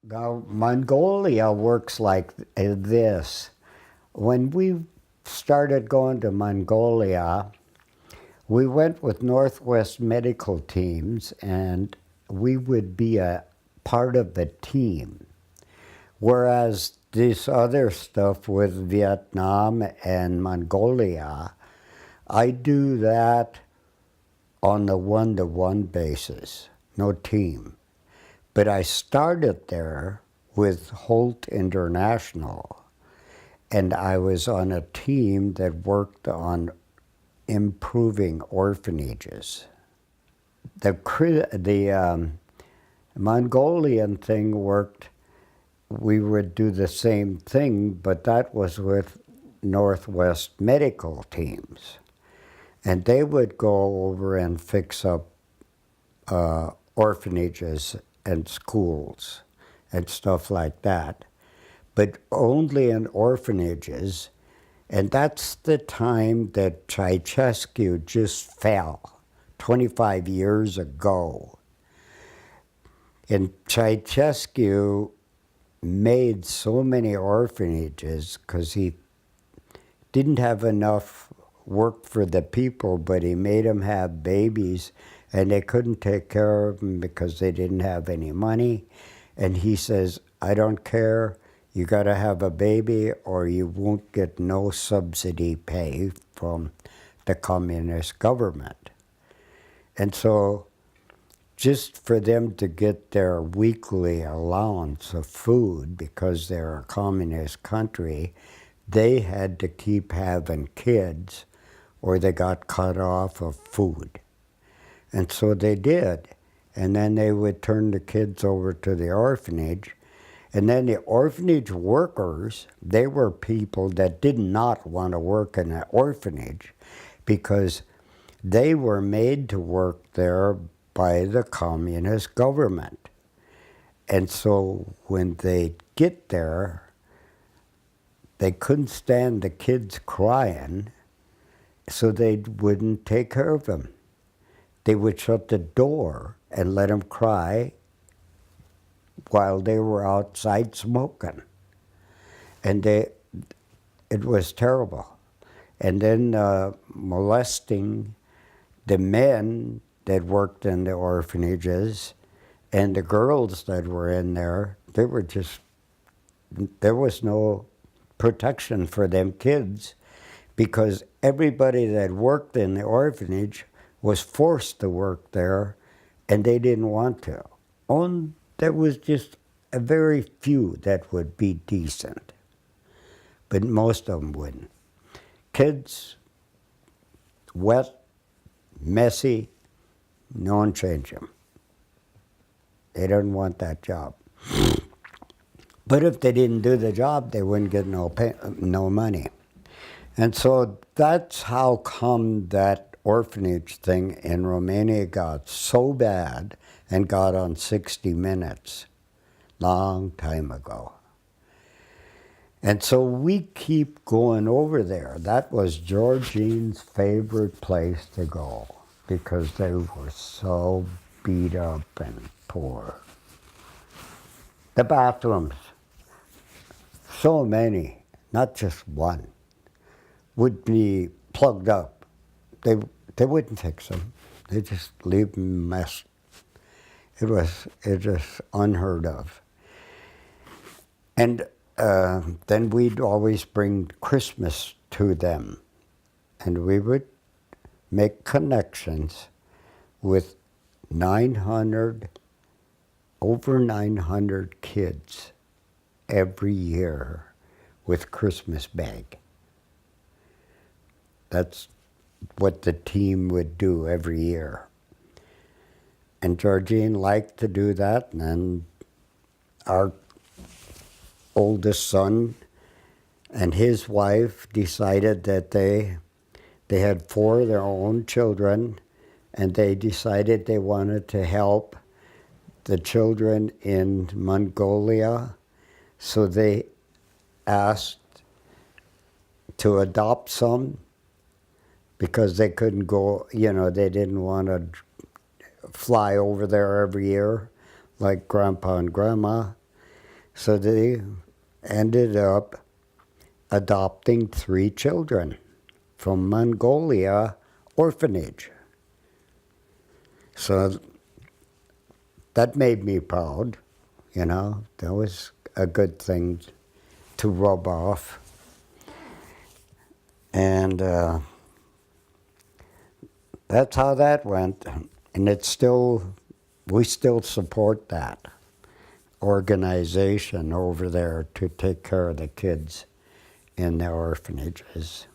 Now, Mongolia works like this. When we started going to Mongolia, we went with Northwest medical teams, and we would be a part of the team. Whereas this other stuff with Vietnam and Mongolia, I do that on the one-to-one basis, no team. But I started there with Holt International, and I was on a team that worked on improving orphanages. The Mongolian thing worked. We would do the same thing, but that was with Northwest medical teams. And they would go over and fix up orphanages and schools and stuff like that, but only in orphanages. And that's the time that Ceausescu just fell, 25 years ago. And Ceausescu made so many orphanages because he didn't have enough work for the people, but he made them have babies, and they couldn't take care of them because they didn't have any money. And he says, I don't care, you got to have a baby or you won't get no subsidy pay from the communist government. And so just for them to get their weekly allowance of food, because they're a communist country, they had to keep having kids or they got cut off of food. And so they did. And then they would turn the kids over to the orphanage. And then the orphanage workers, they were people that did not want to work in an orphanage because they were made to work there by the communist government. And so when they get there, they couldn't stand the kids crying, so they wouldn't take care of them. They would shut the door and let them cry while they were outside smoking. And it was terrible. And then molesting the men that worked in the orphanages and the girls that were in there, there was no protection for them kids because everybody that worked in the orphanage was forced to work there, and they didn't want to. There was just a very few that would be decent, but most of them wouldn't. Kids, wet, messy, no one change them. They didn't want that job. But if they didn't do the job, they wouldn't get no money. And so that's how come that orphanage thing in Romania got so bad and got on 60 Minutes, long time ago. And so we keep going over there. That was Georgine's favorite place to go because they were so beat up and poor. The bathrooms, so many, not just one, would be plugged up. They wouldn't fix them. They just leave them a mess. It was just unheard of. And then we'd always bring Christmas to them. And we would make connections with over 900 kids every year with Christmas bag. That's what the team would do every year. And Georgine liked to do that, and then our oldest son and his wife decided that they had 4 of their own children, and they decided they wanted to help the children in Mongolia, so they asked to adopt some because they couldn't go, they didn't want to fly over there every year like Grandpa and Grandma. So they ended up adopting 3 children from Mongolia orphanage. So that made me proud, you know. That was a good thing to rub off. And that's how that went. And we still support that organization over there to take care of the kids in the orphanages.